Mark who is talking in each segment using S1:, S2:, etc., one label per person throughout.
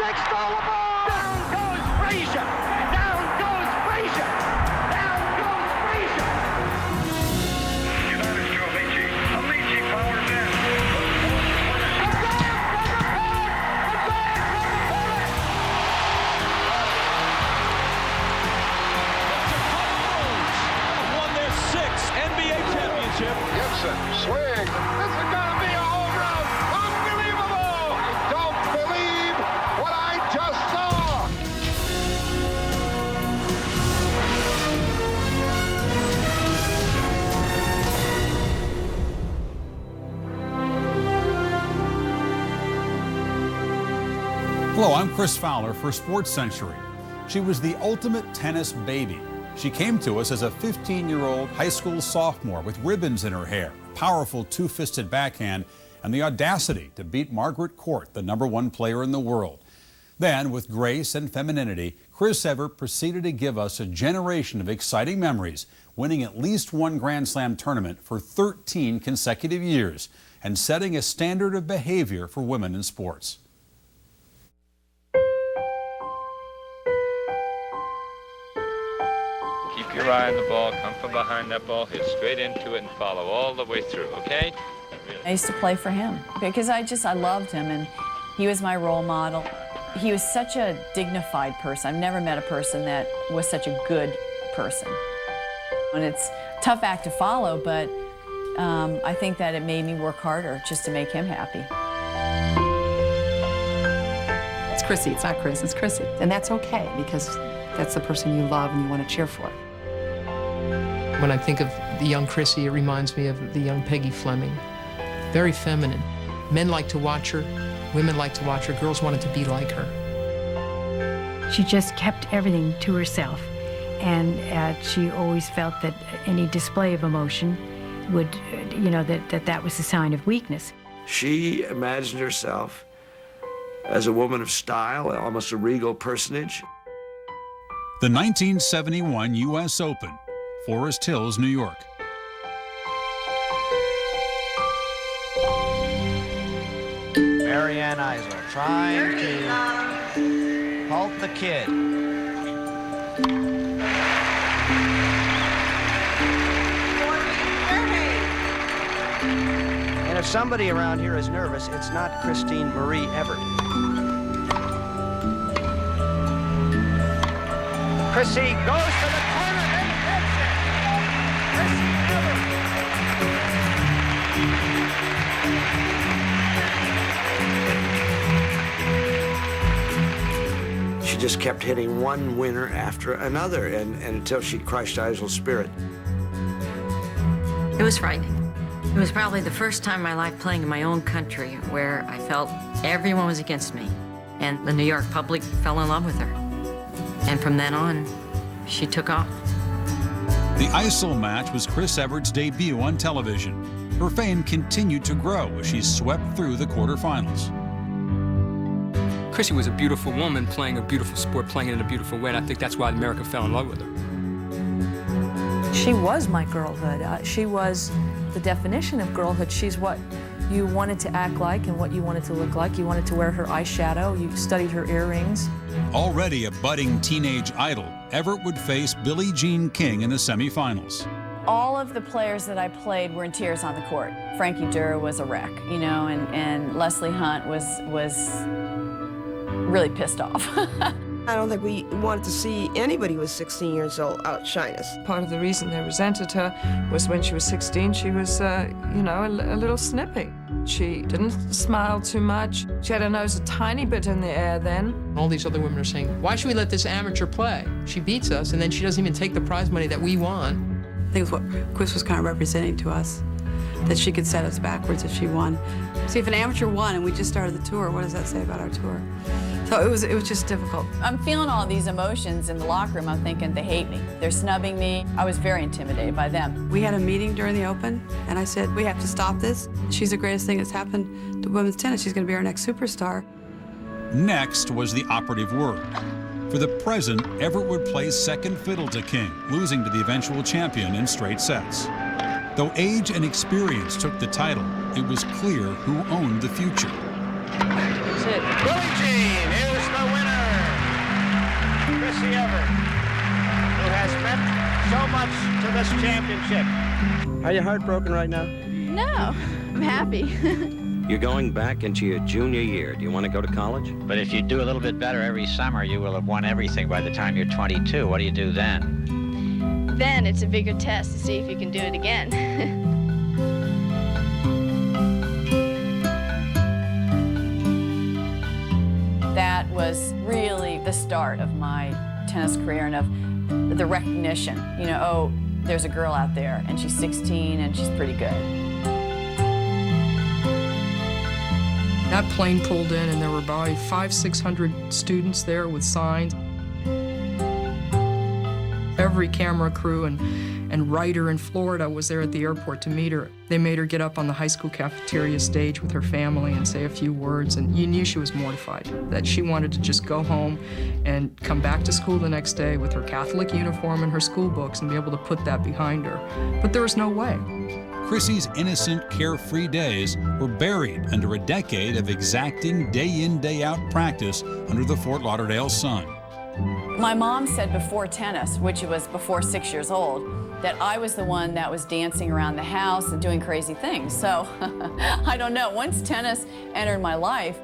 S1: Next ball of ball! Down goes Frazier! Down goes Frazier! Down goes Frazier!
S2: United to Amici. Amici powers in.
S1: A grab from the bullet! A grab from the bullet!
S3: Won their sixth NBA championship.
S2: Gibson, swing. This is going to be a home run. Unbelievable! I don't believe what I just saw.
S4: Hello, I'm Chris Fowler for SportsCentury. She was the ultimate tennis baby. She came to us as a 15-year-old high school sophomore with ribbons in her hair, a powerful two-fisted backhand, and the audacity to beat Margaret Court, the #1 player in the world. Then, with grace and femininity, Chris Evert proceeded to give us a generation of exciting memories, winning at least one Grand Slam tournament for 13 consecutive years and setting a standard of behavior for women in sports.
S5: Keep your eye on the ball, come from behind that ball, hit straight into it and follow all the way through, okay?
S6: I used to play for him because I loved him, and he was my role model. He was such a dignified person. I've never met a person that was such a good person. And it's a tough act to follow, but I think that it made me work harder just to make him happy.
S7: It's Chrissy, it's not Chris, it's Chrissy. And that's okay, because that's the person you love and you want to cheer for.
S8: When I think of the young Chrissy, it reminds me of the young Peggy Fleming. Very feminine. Men like to watch her, women like to watch her, girls wanted to be like her.
S9: She just kept everything to herself, and she always felt that any display of emotion would, that was a sign of weakness.
S10: She imagined herself as a woman of style, almost a regal personage.
S4: The 1971 U.S. Open, Forest Hills, New York.
S11: Marianne Eisel trying to halt the kid. And if somebody around here is nervous, it's not Christine Marie Evert. Chrissy goes to the corner and hits it. Chrissy
S10: Evert. She just kept hitting one winner after another, and until she crushed Eisel's spirit.
S12: It was frightening. It was probably the first time in my life playing in my own country where I felt everyone was against me, and the New York public fell in love with her. And from then on, she took off.
S4: The Eisel match was Chris Evert's debut on television. Her fame continued to grow as she swept through the quarterfinals.
S8: Chrissy was a beautiful woman playing a beautiful sport, playing it in a beautiful way, and I think that's why America fell in love with her.
S13: She was my girlhood. She was the definition of girlhood. She's what you wanted to act like and what you wanted to look like. You wanted to wear her eyeshadow. You studied her earrings.
S4: Already a budding teenage idol, Evert would face Billie Jean King in the semifinals.
S6: All of the players that I played were in tears on the court. Frankie Durr was a wreck, and Leslie Hunt was really pissed off.
S14: I don't think we wanted to see anybody who was 16 years old outshine us.
S15: Part of the reason they resented her was when she was 16, she was, a little snippy. She didn't smile too much. She had her nose a tiny bit in the air then.
S8: All these other women are saying, why should we let this amateur play? She beats us, and then she doesn't even take the prize money that we won.
S7: I think it's what Chris was kind of representing to us, that she could set us backwards if she won. See, if an amateur won and we just started the tour, what does that say about our tour? So it was just difficult.
S6: I'm feeling all these emotions in the locker room. I'm thinking they hate me. They're snubbing me. I was very intimidated by them.
S7: We had a meeting during the Open, and I said, we have to stop this. She's the greatest thing that's happened to women's tennis. She's going to be our next superstar.
S4: Next was the operative word. For the present, Evert would play second fiddle to King, losing to the eventual champion in straight sets. Though age and experience took the title, it was clear who owned the future.
S11: Billie Jean, here's the championship.
S14: Are you heartbroken right now?
S16: No, I'm happy.
S17: You're going back into your junior year. Do you want to go to college?
S18: But if you do a little bit better every summer, you will have won everything by the time you're 22. What do you do then?
S16: Then it's a bigger test to see if you can do it again.
S6: That was really the start of my tennis career and of the recognition. You know, oh, there's a girl out there and she's 16 and she's pretty good.
S8: That plane pulled in and there were probably 500-600 students there with signs. Every camera crew and writer in Florida was there at the airport to meet her. They made her get up on the high school cafeteria stage with her family and say a few words, and you knew she was mortified, that she wanted to just go home and come back to school the next day with her Catholic uniform and her school books and be able to put that behind her. But there was no way.
S4: Chrissy's innocent, carefree days were buried under a decade of exacting day-in, day-out practice under the Fort Lauderdale sun.
S6: My mom said before tennis, which was before 6 years old, that I was the one that was dancing around the house and doing crazy things. So I don't know. Once tennis entered my life,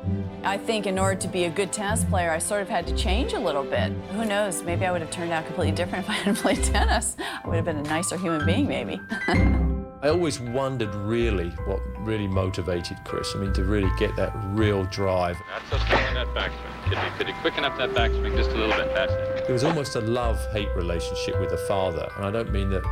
S6: I think in order to be a good tennis player, I sort of had to change a little bit. Who knows? Maybe I would have turned out completely different if I hadn't played tennis. I would have been a nicer human being, maybe.
S19: I always wondered really what really motivated Chris. I mean, to really get that real drive.
S5: Not so slow in that backswing. Could he quicken up that backswing just a little bit? That's it.
S19: It was almost a love-hate relationship with her father. And I don't mean that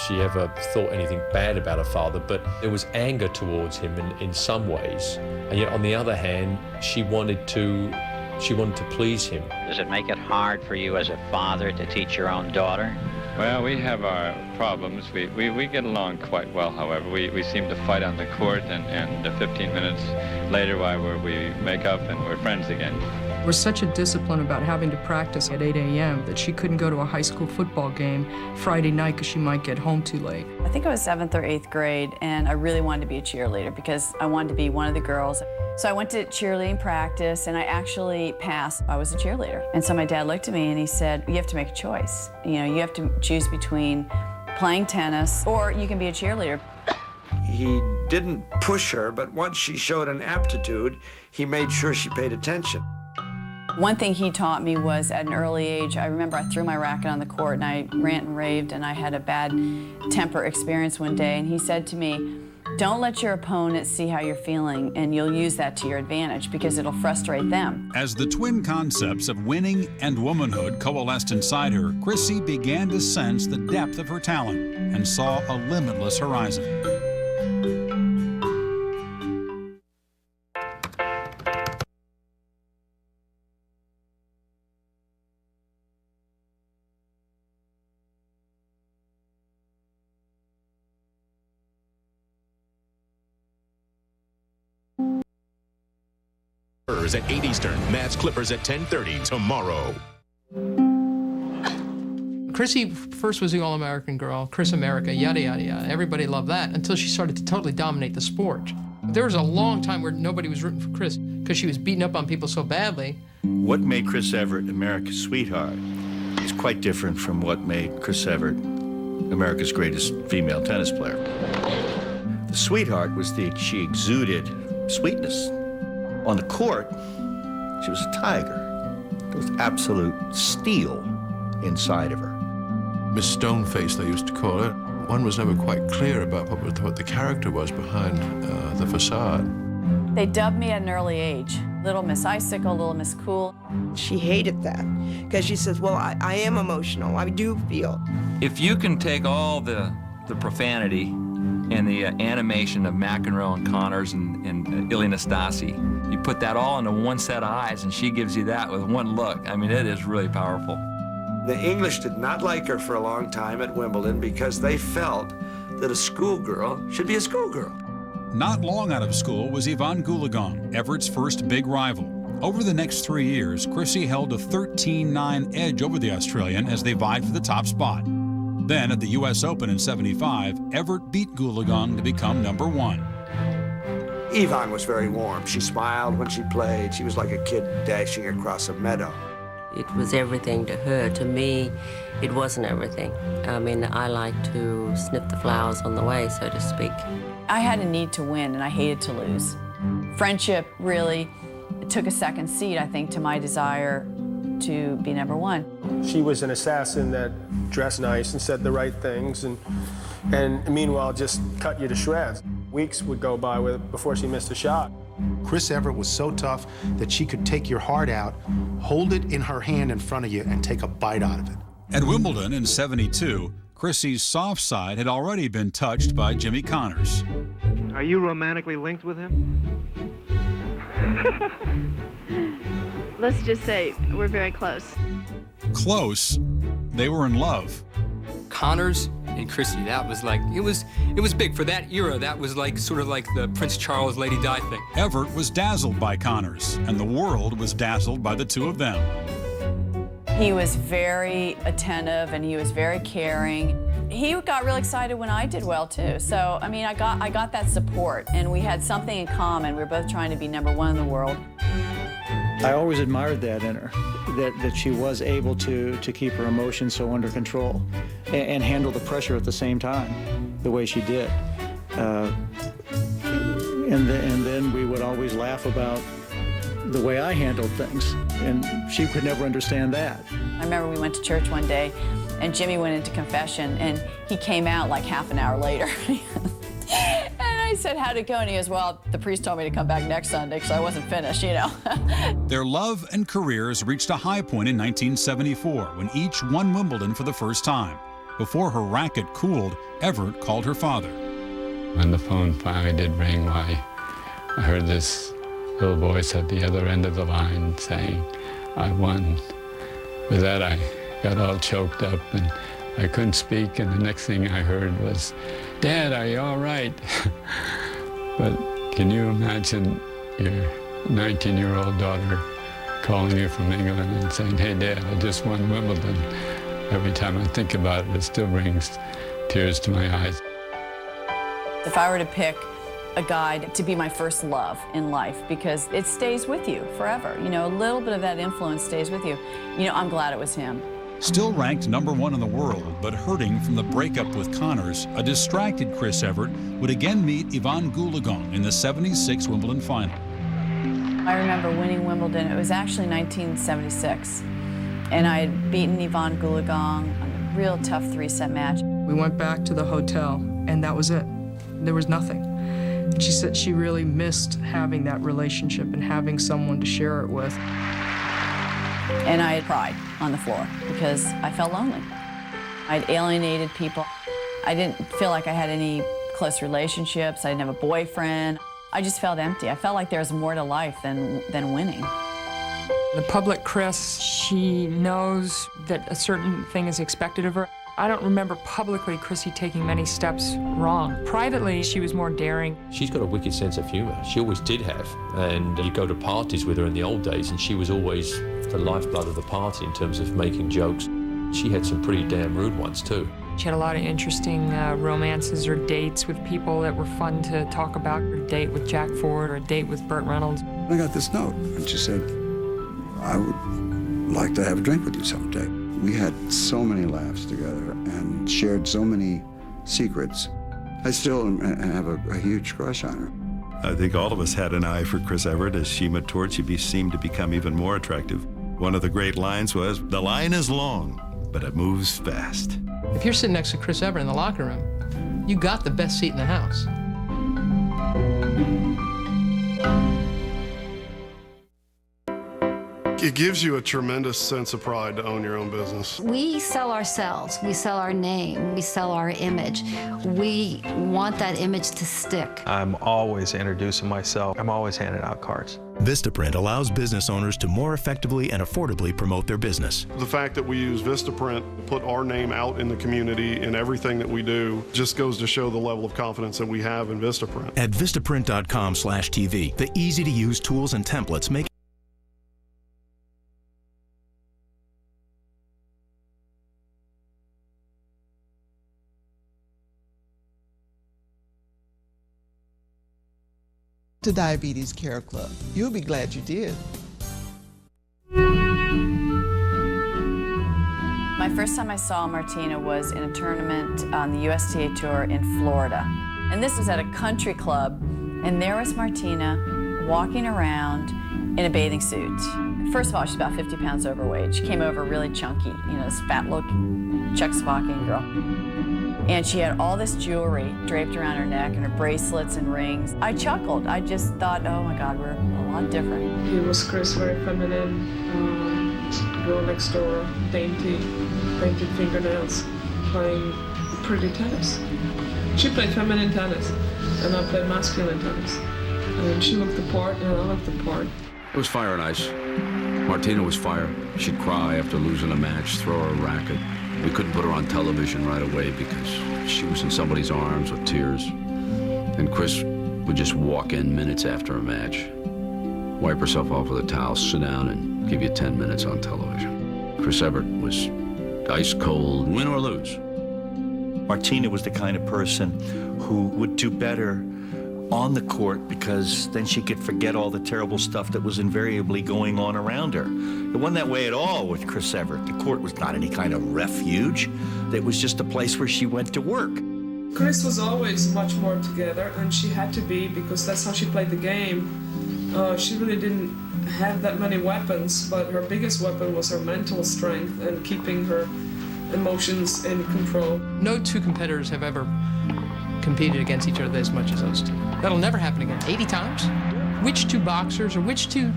S19: she ever thought anything bad about her father, but there was anger towards him in some ways. And yet, on the other hand, she wanted to please him.
S18: Does it make it hard for you as a father to teach your own daughter?
S5: Well, we have our problems. We get along quite well, however. We seem to fight on the court, and 15 minutes later, we make up and we're friends again.
S8: There was such a discipline about having to practice at 8 a.m. that she couldn't go to a high school football game Friday night because she might get home too late.
S6: I think I was 7th or 8th grade, and I really wanted to be a cheerleader because I wanted to be one of the girls. So I went to cheerleading practice, and I actually passed. I was a cheerleader. And so my dad looked at me, and he said, you have to make a choice. You know, you have to choose between playing tennis or you can be a cheerleader.
S10: He didn't push her, but once she showed an aptitude, he made sure she paid attention.
S6: One thing he taught me was at an early age, I remember I threw my racket on the court and I rant and raved and I had a bad temper experience one day, and he said to me, don't let your opponent see how you're feeling, and you'll use that to your advantage because it'll frustrate them.
S4: As the twin concepts of winning and womanhood coalesced inside her, Chrissy began to sense the depth of her talent and saw a limitless horizon.
S20: At 8 Eastern, Mavs Clippers at 10:30 tomorrow.
S8: Chrissy first was the All-American girl, Chris America, yada, yada, yada. Everybody loved that until she started to totally dominate the sport. There was a long time where nobody was rooting for Chris because she was beating up on people so badly.
S21: What made Chris Evert America's sweetheart is quite different from what made Chris Evert America's greatest female tennis player. The sweetheart was she exuded sweetness. On the court, she was a tiger. There was absolute steel inside of her.
S22: Miss Stoneface, they used to call her. One was never quite clear about what the character was behind the facade.
S6: They dubbed me at an early age. Little Miss Icicle, Little Miss Cool.
S14: She hated that because she says, well, I am emotional. I do feel.
S23: If you can take all the profanity and the animation of McEnroe and Connors and Ilie Nastase, you put that all into one set of eyes, and she gives you that with one look. I mean, it is really powerful.
S10: The English did not like her for a long time at Wimbledon because they felt that a schoolgirl should be a schoolgirl.
S4: Not long out of school was Yvonne Goolagong, Everett's first big rival. Over the next 3 years, Chrissy held a 13-9 edge over the Australian as they vied for the top spot. Then at the U.S. Open in '75, Evert beat Goolagong to become #1.
S10: Yvonne was very warm. She smiled when she played. She was like a kid dashing across a meadow.
S1: It was everything to her. To me, it wasn't everything. I mean, I like to snip the flowers on the way, so to speak.
S6: I had a need to win, and I hated to lose. Friendship really took a second seat, I think, to my desire to be number one.
S2: She was an assassin that dressed nice and said the right things, and meanwhile just cut you to shreds. Weeks would go by before she missed a shot.
S3: Chris Evert was so tough that she could take your heart out, hold it in her hand in front of you, and take a bite out of it.
S4: At Wimbledon in '72, Chrissy's soft side had already been touched by Jimmy Connors.
S11: Are you romantically linked with him?
S16: Let's just say we're very close.
S4: Close? They were in love.
S24: Connors and Chrissy, that was like, it was big for that era. That was like sort of like the Prince Charles, Lady Di thing.
S4: Evert was dazzled by Connors, and the world was dazzled by the two of them.
S6: He was very attentive and he was very caring. He got real excited when I did well too. So, I mean, I got that support, and we had something in common. We were both trying to be number one in the world.
S25: I always admired that in her, that she was able to keep her emotions so under control and handle the pressure at the same time, the way she did. And then we would always laugh about the way I handled things, and she could never understand that.
S6: I remember we went to church one day, and Jimmy went into confession, and he came out like half an hour later. And I said, how'd it go? And he goes, well, the priest told me to come back next Sunday because I wasn't finished, you know.
S4: Their love and careers reached a high point in 1974 when each won Wimbledon for the first time. Before her racket cooled, Evert called her father.
S5: When the phone finally did ring, I heard this little voice at the other end of the line saying, I won. With that, I got all choked up and I couldn't speak, and the next thing I heard was, Dad, are you all right? But can you imagine your 19-year-old daughter calling you from England and saying, hey, Dad, I just won Wimbledon. Every time I think about it, it still brings tears to my eyes.
S6: If I were to pick a guy to be my first love in life, because it stays with you forever. You know, a little bit of that influence stays with you. You know, I'm glad it was him.
S4: Still ranked #1 in the world, but hurting from the breakup with Connors, a distracted Chris Evert would again meet Yvonne Goolagong in the '76 Wimbledon final.
S6: I remember winning Wimbledon. It was actually 1976, and I had beaten Yvonne Goolagong on a real tough 3-set match.
S8: We went back to the hotel, and that was it. There was nothing. She said she really missed having that relationship and having someone to share it with.
S6: And I had cried on the floor because I felt lonely. I'd alienated people. I didn't feel like I had any close relationships. I didn't have a boyfriend. I just felt empty. I felt like there was more to life than winning.
S8: The public Chris, she knows that a certain thing is expected of her. I don't remember publicly Chrissy taking many steps wrong. Privately, she was more daring.
S19: She's got a wicked sense of humor. She always did have. And you go to parties with her in the old days, and she was always the lifeblood of the party in terms of making jokes. She had some pretty damn rude ones, too.
S8: She had a lot of interesting romances or dates with people that were fun to talk about. A date with Jack Ford or a date with Burt Reynolds.
S26: I got this note, and she said, I would like to have a drink with you someday. We had so many laughs together and shared so many secrets. I still have a huge crush on her.
S21: I think all of us had an eye for Chris Evert. As she matured, she seemed to become even more attractive. One of the great lines was, the line is long, but it moves fast.
S27: If you're sitting next to Chris Evert in the locker room, you got the best seat in the house.
S28: It gives you a tremendous sense of pride to own your own business.
S29: We sell ourselves, we sell our name, we sell our image. We want that image to stick.
S30: I'm always introducing myself. I'm always handing out cards.
S20: Vistaprint allows business owners to more effectively and affordably promote their business.
S28: The fact that we use Vistaprint to put our name out in the community in everything that we do just goes to show the level of confidence that we have in Vistaprint.
S20: At Vistaprint.com/TV, the easy-to-use tools and templates make
S31: to Diabetes Care Club. You'll be glad you did.
S6: first time I saw Martina was in a tournament on the USTA Tour in Florida. And this was at a country club, and there was Martina walking around in a bathing suit. First of all, she's about 50 pounds overweight. She came over really chunky, you know, this fat look Czechoslovakian girl. And she had all this jewelry draped around her neck and her bracelets and rings. I chuckled. I just thought, oh my God, we're a lot different.
S7: He was Chris, very feminine, girl next door, dainty, painted fingernails, playing pretty tennis. She played feminine tennis, and I played masculine tennis. And she looked the part, and I looked the part.
S9: It was fire and ice. Martina was fire. She'd cry after losing a match, throw her a racket. We couldn't put her on television right away because she was in somebody's arms with tears. And Chris would just walk in minutes after a match, wipe herself off with a towel, sit down, and give you 10 minutes on television. Chris Evert was ice cold, win or lose.
S21: Martina was the kind of person who would do better on the court because then she could forget all the terrible stuff that was invariably going on around her. It wasn't that way at all with Chris Evert. The court was not any kind of refuge. It was just a place where she went to work.
S7: Chris was always much more together, and she had to be because that's how she played the game. She really didn't have that many weapons, but her biggest weapon was her mental strength and keeping her emotions in control.
S27: No two competitors have ever competed against each other as much as those two. That'll never happen again. 80 times? Which two boxers or which two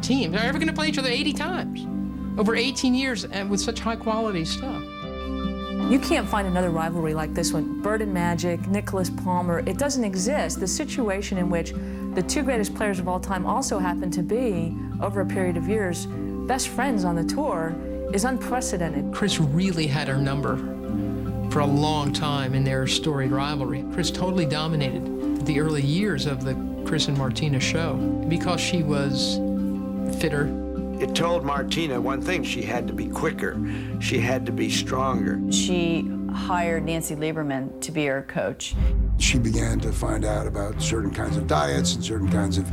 S27: teams are ever going to play each other 80 times? Over 18 years and with such high quality stuff.
S12: You can't find another rivalry like this one. Bird and Magic, Nicholas Palmer, it doesn't exist. The situation in which the two greatest players of all time also happen to be, over a period of years, best friends on the tour is unprecedented.
S27: Chris really had her number for a long time in their storied rivalry. Chris totally dominated the early years of the Chris and Martina show because she was fitter.
S10: It told Martina one thing: she had to be quicker, she had to be stronger.
S6: She hired Nancy Lieberman to be her coach.
S26: She began to find out about certain kinds of diets and certain kinds of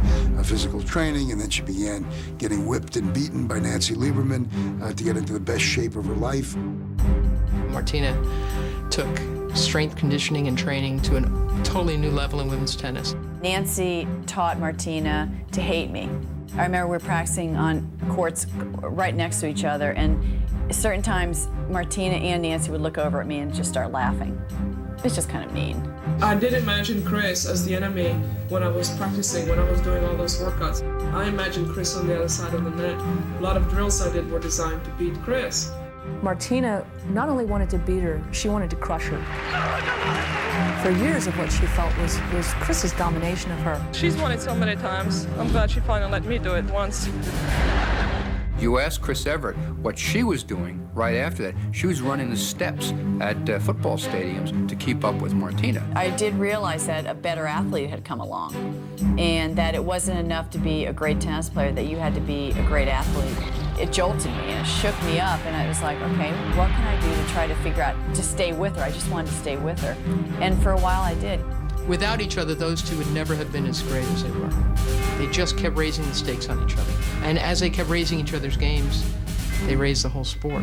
S26: physical training, and then she began getting whipped and beaten by Nancy Lieberman to get into the best shape of her life.
S27: Martina took strength conditioning and training to a totally new level in women's tennis.
S6: Nancy taught Martina to hate me. I remember we were practicing on courts right next to each other, and certain times Martina and Nancy would look over at me and just start laughing. It's just kind of mean.
S7: I did imagine Chris as the enemy when I was practicing, when I was doing all those workouts. I imagined Chris on the other side of the net. A lot of drills I did were designed to beat Chris.
S12: Martina not only wanted to beat her, she wanted to crush her. For years of what she felt was Chris's domination of her.
S7: She's won it so many times. I'm glad she finally let me do it once.
S24: You asked Chris Evert what she was doing right after that. She was running the steps at football stadiums to keep up with Martina.
S6: I did realize that a better athlete had come along and that it wasn't enough to be a great tennis player, that you had to be a great athlete. It jolted me and it shook me up, and I was like, okay, what can I do to try to figure out, to stay with her? I just wanted to stay with her. And for a while I did.
S27: Without each other, those two would never have been as great as they were. They just kept raising the stakes on each other. And as they kept raising each other's games, they raised the whole sport.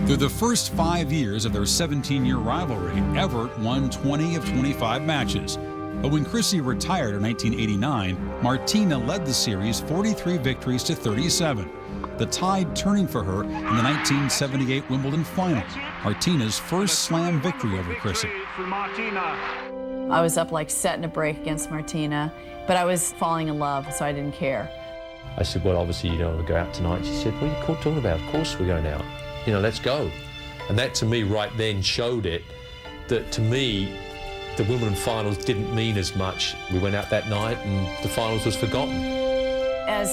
S4: Through the first 5 years of their 17-year rivalry, Evert won 20 of 25 matches. But when Chrissy retired in 1989, Martina led the series 43 victories to 37. The tide turning for her in the 1978 Wimbledon final, Martina's first slam victory over Chrissy.
S6: I was up like setting a break against Martina, but I was falling in love, so I didn't care.
S19: I said, well, obviously, we'll go out tonight. She said, what are you talking about? Of course we're going out. Let's go. And that, to me, right then showed it that, to me, the Wimbledon finals didn't mean as much. We went out that night and the finals was forgotten.
S6: As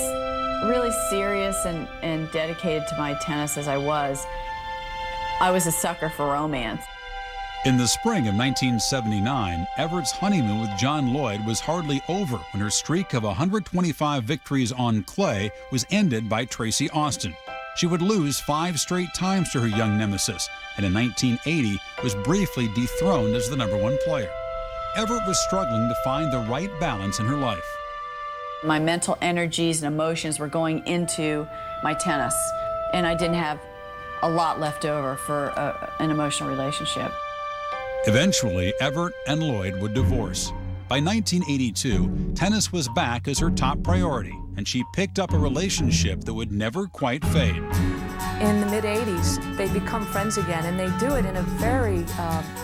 S6: really serious and dedicated to my tennis as I was a sucker for romance.
S4: In the spring of 1979, Evert's honeymoon with John Lloyd was hardly over when her streak of 125 victories on clay was ended by Tracy Austin. She would lose 5 straight times to her young nemesis, and in 1980 was briefly dethroned as the #1 player. Evert was struggling to find the right balance in her life.
S6: My mental energies and emotions were going into my tennis, and I didn't have a lot left over for an emotional relationship.
S4: Eventually, Evert and Lloyd would divorce. By 1982, tennis was back as her top priority, and she picked up a relationship that would never quite fade.
S12: In the mid-'80s, they become friends again, and they do it in a very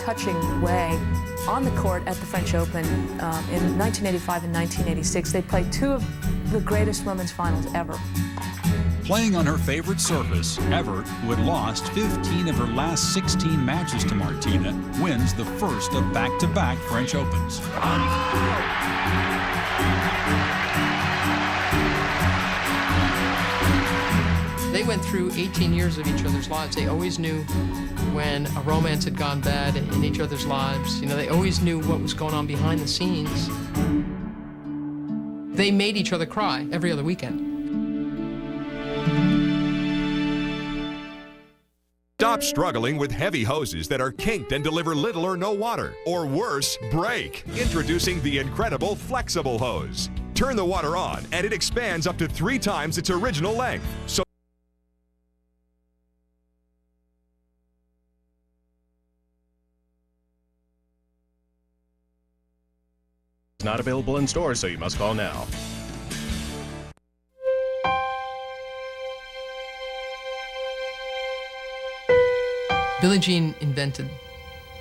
S12: touching way. On the court at the French Open in 1985 and 1986, they played two of the greatest women's finals ever.
S4: Playing on her favorite surface, Evert, who had lost 15 of her last 16 matches to Martina, wins the first of back-to-back French Opens.
S27: They went through 18 years of each other's lives. They always knew when a romance had gone bad in each other's lives. You know, they always knew what was going on behind the scenes. They made each other cry every other weekend.
S1: Stop struggling with heavy hoses that are kinked and deliver little or no water, or worse, break. Introducing the incredible flexible hose. Turn the water on and it expands up to 3 times its original length. So
S2: it's not available in stores, so you must call now.
S27: Billie Jean invented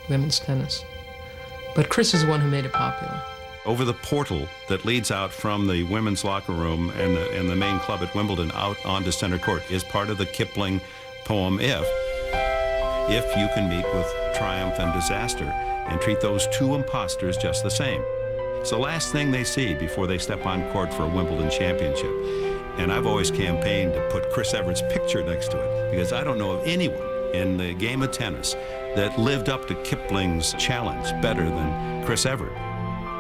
S27: women's tennis, but Chris is the one who made it popular.
S3: Over the portal that leads out from the women's locker room and the main club at Wimbledon out onto center court is part of the Kipling poem, If you can meet with triumph and disaster and treat those two imposters just the same. It's the last thing they see before they step on court for a Wimbledon championship. And I've always campaigned to put Chris Evert's picture next to it, because I don't know of anyone in the game of tennis that lived up to Kipling's challenge better than Chris Evert.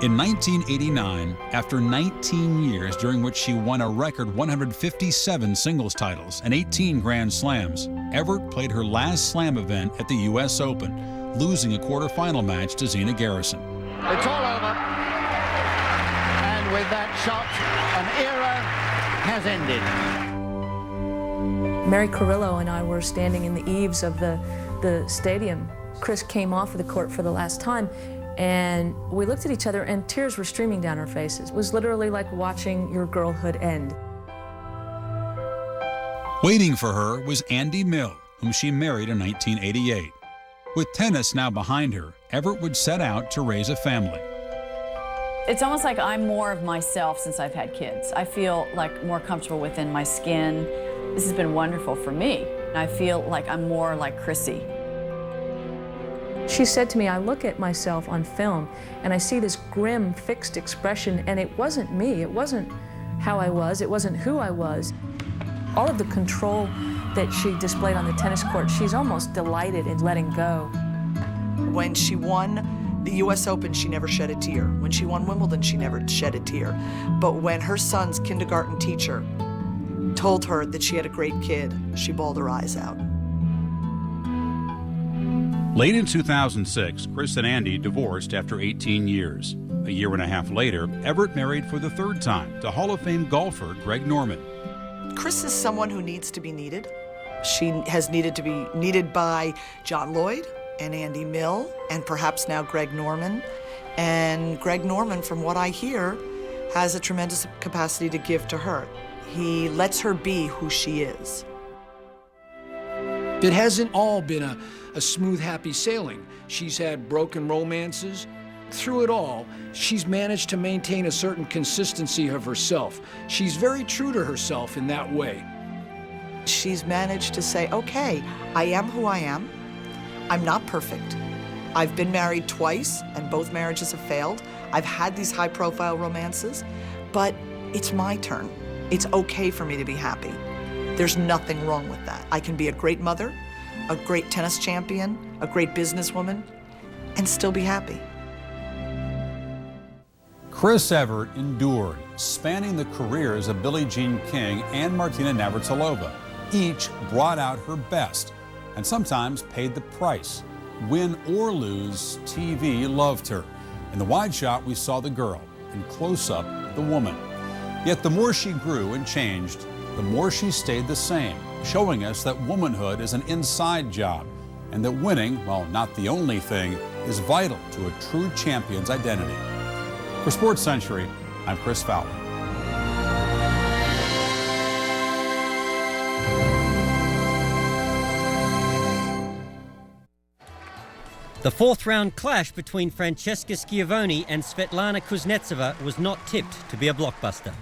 S4: In 1989, after 19 years during which she won a record 157 singles titles and 18 Grand Slams, Evert played her last slam event at the U.S. Open, losing a quarterfinal match to Zina Garrison.
S11: It's all over. And with that shot, an era has ended.
S12: Mary Carrillo and I were standing in the eaves of the stadium. Chris came off of the court for the last time, and we looked at each other and tears were streaming down our faces. It was literally like watching your girlhood end.
S4: Waiting for her was Andy Mill, whom she married in 1988. With tennis now behind her, Evert would set out to raise a family.
S6: It's almost like I'm more of myself since I've had kids. I feel like more comfortable within my skin. This has been wonderful for me. I feel like I'm more like Chrissy.
S12: She said to me, I look at myself on film and I see this grim, fixed expression, and it wasn't me. It wasn't how I was. It wasn't who I was. All of the control that she displayed on the tennis court, she's almost delighted in letting go.
S13: When she won the U.S. Open, she never shed a tear. When she won Wimbledon, she never shed a tear. But when her son's kindergarten teacher told her that she had a great kid, she bawled her eyes out.
S4: Late in 2006, Chris and Andy divorced after 18 years. A year and a half later, Evert married for the 3rd time to Hall of Fame golfer Greg Norman.
S13: Chris is someone who needs to be needed. She has needed to be needed by John Lloyd and Andy Mill and perhaps now Greg Norman. And Greg Norman, from what I hear, has a tremendous capacity to give to her. He lets her be who she is.
S14: It hasn't all been a smooth, happy sailing. She's had broken romances. Through it all, she's managed to maintain a certain consistency of herself. She's very true to herself in that way.
S13: She's managed to say, okay, I am who I am. I'm not perfect. I've been married twice, and both marriages have failed. I've had these high-profile romances, but it's my turn. It's okay for me to be happy. There's nothing wrong with that. I can be a great mother, a great tennis champion, a great businesswoman, and still be happy.
S4: Chris Evert endured, spanning the careers of Billie Jean King and Martina Navratilova. Each brought out her best and sometimes paid the price. Win or lose, TV loved her. In the wide shot, we saw the girl. In close-up, the woman. Yet the more she grew and changed, the more she stayed the same. showing us that womanhood is an inside job and that winning, while not the only thing, is vital to a true champion's identity. For SportsCentury, I'm Chris Fowler.
S5: The fourth-round clash between Francesca Schiavone and Svetlana Kuznetsova was not tipped to be a blockbuster.